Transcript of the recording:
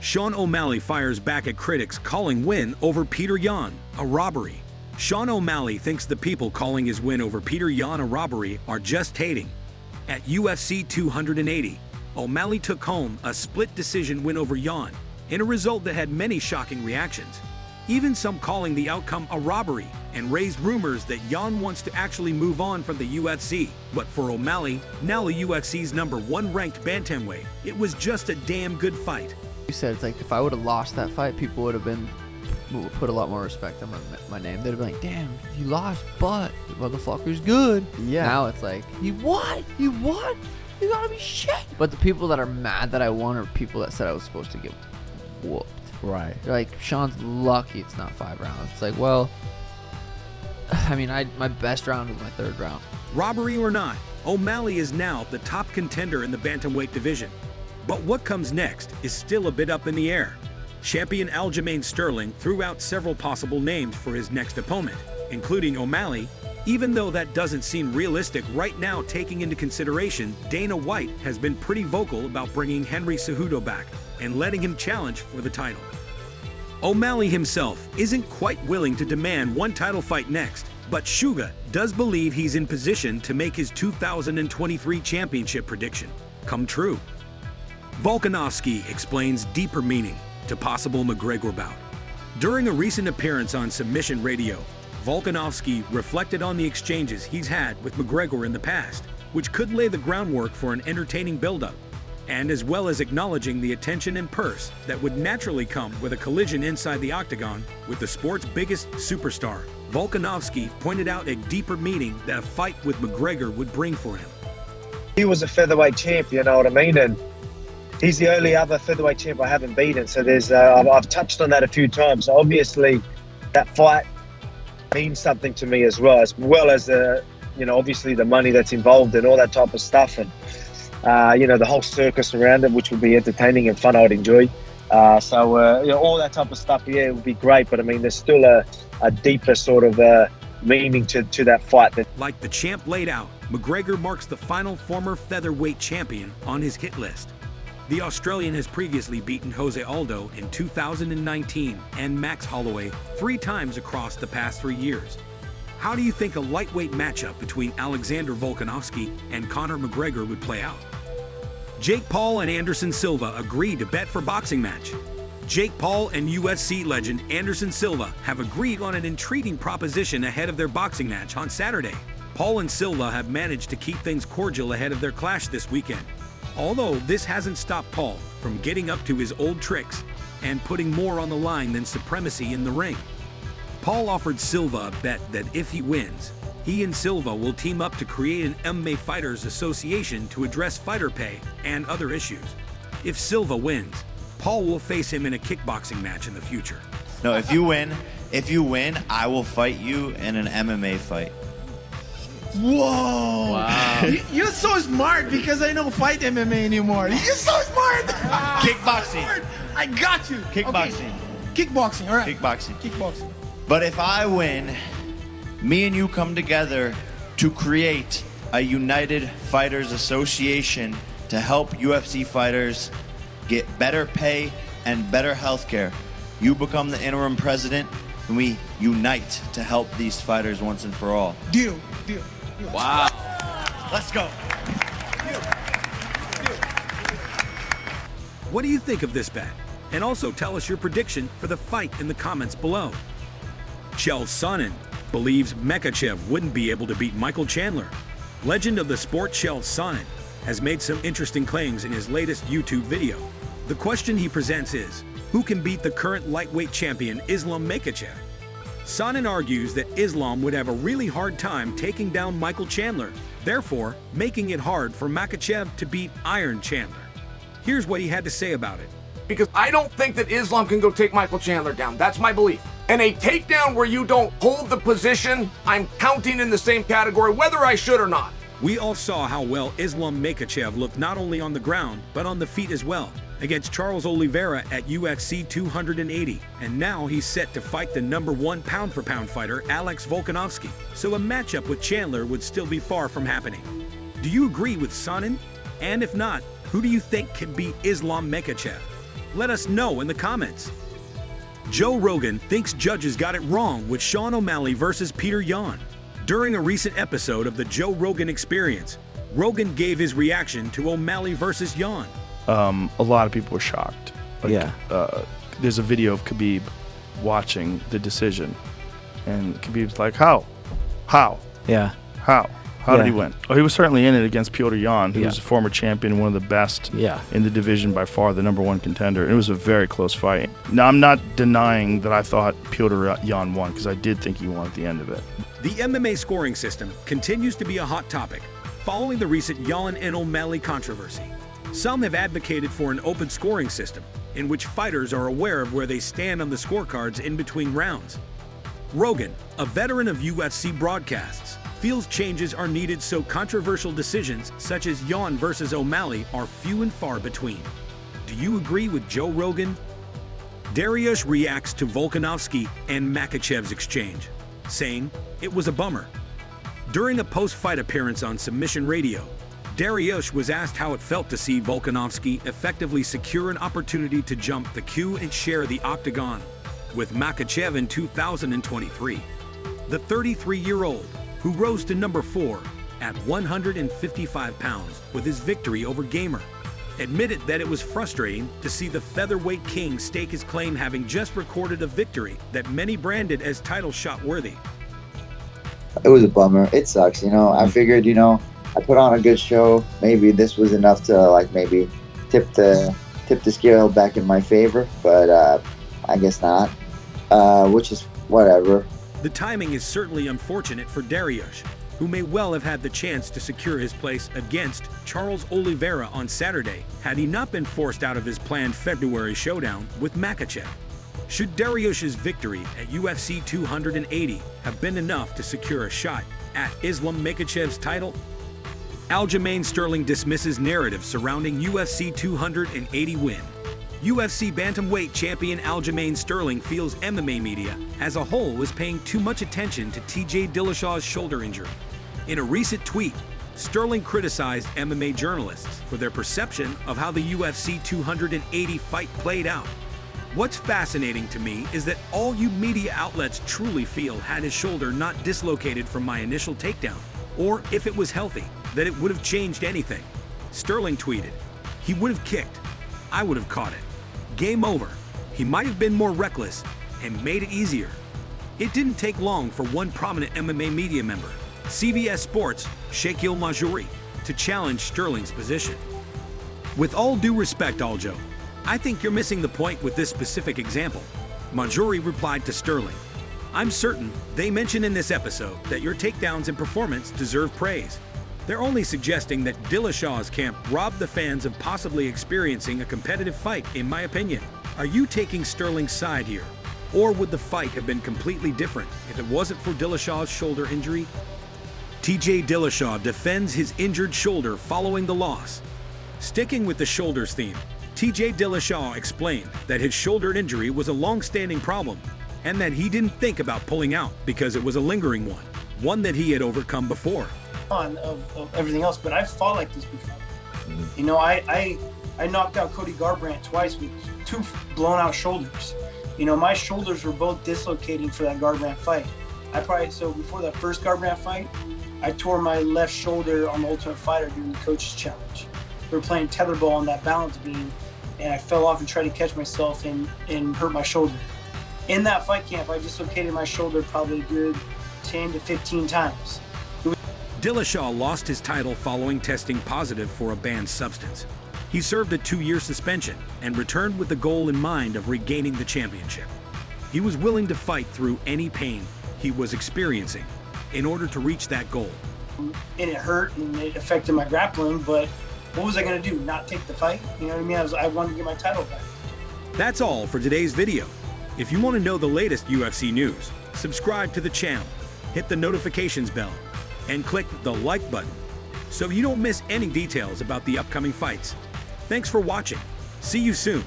Sean O'Malley fires back at critics calling win over Petr Yan a robbery. Sean O'Malley thinks the people calling his win over Petr Yan a robbery are just hating. At UFC 280, O'Malley took home a split decision win over Yan in a result that had many shocking reactions. Even some calling the outcome a robbery and raised rumors that Yan wants to actually move on from the UFC. But for O'Malley, now the UFC's #1 ranked bantamweight, it was just a damn good fight. You said it's like if I would have lost that fight, people would have put a lot more respect on my name. They'd have been like, damn, you lost, but the motherfucker's good. Yeah. Now it's like, you what? You what? You gotta be shit. But the people that are mad that I won are people that said I was supposed to get whooped. Right. They're like, Sean's lucky it's not 5 rounds. It's like, well, I mean, my best round was my 3rd round. Robbery or not, O'Malley is now the top contender in the bantamweight division. But what comes next is still a bit up in the air. Champion Aljamain Sterling threw out several possible names for his next opponent, including O'Malley, even though that doesn't seem realistic right now taking into consideration Dana White has been pretty vocal about bringing Henry Cejudo back and letting him challenge for the title. O'Malley himself isn't quite willing to demand one title fight next, but Suga does believe he's in position to make his 2023 championship prediction come true. Volkanovski explains deeper meaning to possible McGregor bout. During a recent appearance on Submission Radio, Volkanovski reflected on the exchanges he's had with McGregor in the past, which could lay the groundwork for an entertaining build-up, and as well as acknowledging the attention and purse that would naturally come with a collision inside the octagon with the sport's biggest superstar. Volkanovski pointed out a deeper meaning that a fight with McGregor would bring for him. He was a featherweight champ, you know what I mean? And he's the only other featherweight champ I haven't beaten. So there's, I've touched on that a few times. So obviously, that fight means something to me as well as you know, obviously the money that's involved and all that type of stuff, and you know, the whole circus around it, which would be entertaining and fun. I'd enjoy. You know, all that type of stuff. Yeah, it would be great. But I mean, there's still a deeper sort of meaning to that fight. Like the champ laid out, McGregor marks the final former featherweight champion on his hit list. The Australian has previously beaten Jose Aldo in 2019 and Max Holloway 3 times across the past 3 years. How do you think a lightweight matchup between Alexander Volkanovski and Conor McGregor would play out? Jake Paul and Anderson Silva agreed to bet for boxing match. Jake Paul and UFC legend Anderson Silva have agreed on an intriguing proposition ahead of their boxing match on Saturday. Paul and Silva have managed to keep things cordial ahead of their clash this weekend. Although this hasn't stopped Paul from getting up to his old tricks and putting more on the line than supremacy in the ring. Paul offered Silva a bet that if he wins, he and Silva will team up to create an MMA Fighters Association to address fighter pay and other issues. If Silva wins, Paul will face him in a kickboxing match in the future. No, if you win, I will fight you in an MMA fight. Whoa! Wow. You're so smart because I don't fight MMA anymore. You're so smart! Kickboxing. I got you. Kickboxing. Okay. Kickboxing, all right. Kickboxing. Kickboxing. But if I win, me and you come together to create a United Fighters Association to help UFC fighters get better pay and better health care. You become the interim president, and we unite to help these fighters once and for all. Deal. Wow. Let's go. What do you think of this bet? And also tell us your prediction for the fight in the comments below. Chael Sonnen believes Makhachev wouldn't be able to beat Michael Chandler. Legend of the sport Chael Sonnen has made some interesting claims in his latest YouTube video. The question he presents is, who can beat the current lightweight champion Islam Makhachev? Sonnen argues that Islam would have a really hard time taking down Michael Chandler, therefore making it hard for Makhachev to beat Iron Chandler. Here's what he had to say about it. Because I don't think that Islam can go take Michael Chandler down. That's my belief. And a takedown where you don't hold the position, I'm counting in the same category, whether I should or not. We all saw how well Islam Makhachev looked not only on the ground, but on the feet as well, against Charles Oliveira at UFC 280. And now he's set to fight the #1 pound-for-pound fighter, Alex Volkanovski. So a matchup with Chandler would still be far from happening. Do you agree with Sonnen? And if not, who do you think can beat Islam Makhachev? Let us know in the comments. Joe Rogan thinks judges got it wrong with Sean O'Malley versus Petr Yan. During a recent episode of the Joe Rogan Experience, Rogan gave his reaction to O'Malley versus Yan. A lot of people were shocked. There's a video of Khabib watching the decision, and Khabib's like, how? Yeah. How did he win? Oh, he was certainly in it against Petr Yan, who was a former champion, one of the best in the division by far, the #1 contender. It was a very close fight. Now, I'm not denying that I thought Petr Yan won, because I did think he won at the end of it. The MMA scoring system continues to be a hot topic following the recent Yan and O'Malley controversy. Some have advocated for an open scoring system in which fighters are aware of where they stand on the scorecards in between rounds. Rogan, a veteran of UFC broadcasts, feels changes are needed so controversial decisions such as Yan versus O'Malley are few and far between. Do you agree with Joe Rogan? Dariush reacts to Volkanovski and Makhachev's exchange, saying it was a bummer. During a post-fight appearance on Submission Radio, Dariush was asked how it felt to see Volkanovski effectively secure an opportunity to jump the queue and share the octagon with Makhachev in 2023. The 33-year-old, who rose to number 4 at 155 pounds with his victory over Gamrot, admitted that it was frustrating to see the featherweight king stake his claim, having just recorded a victory that many branded as title shot worthy. It was a bummer. It sucks, I figured, I put on a good show. Maybe this was enough to maybe tip the scale back in my favor, but I guess not, which is whatever. The timing is certainly unfortunate for Dariush, who may well have had the chance to secure his place against Charles Oliveira on Saturday had he not been forced out of his planned February showdown with Makhachev. Should Dariush's victory at UFC 280 have been enough to secure a shot at Islam Makhachev's title? Aljamain Sterling dismisses narrative surrounding UFC 280 win. UFC bantamweight champion Aljamain Sterling feels MMA media as a whole is paying too much attention to TJ Dillashaw's shoulder injury. In a recent tweet, Sterling criticized MMA journalists for their perception of how the UFC 280 fight played out. What's fascinating to me is that all you media outlets truly feel had his shoulder not dislocated from my initial takedown, or if it was healthy, that it would have changed anything. Sterling tweeted, "He would have kicked. I would have caught it. Game over. He might have been more reckless and made it easier." It didn't take long for one prominent MMA media member, CBS Sports' Shaquille Mahjouri, to challenge Sterling's position. With all due respect, Aljo, I think you're missing the point with this specific example. Mahjouri replied to Sterling, "I'm certain they mention in this episode that your takedowns and performance deserve praise. They're only suggesting that Dillashaw's camp robbed the fans of possibly experiencing a competitive fight, in my opinion. Are you taking Sterling's side here? Or would the fight have been completely different if it wasn't for Dillashaw's shoulder injury?" TJ Dillashaw defends his injured shoulder following the loss. Sticking with the shoulders theme, TJ Dillashaw explained that his shoulder injury was a long-standing problem and that he didn't think about pulling out because it was a lingering one that he had overcome before. Of everything else, but I've fought like this before. I knocked out Cody Garbrandt twice with 2 blown out shoulders. My shoulders were both dislocating for that Garbrandt fight. Before that first Garbrandt fight, I tore my left shoulder on the Ultimate Fighter during the coach's challenge. We were playing tetherball on that balance beam, and I fell off and tried to catch myself and hurt my shoulder. In that fight camp, I dislocated my shoulder probably a good 10 to 15 times. Dillashaw lost his title following testing positive for a banned substance. He served a 2-year suspension and returned with the goal in mind of regaining the championship. He was willing to fight through any pain he was experiencing in order to reach that goal. And it hurt and it affected my grappling, but what was I going to do? Not take the fight? You know what I mean? I wanted to get my title back. That's all for today's video. If you want to know the latest UFC news, subscribe to the channel, hit the notifications bell, and click the like button so you don't miss any details about the upcoming fights. Thanks for watching. See you soon.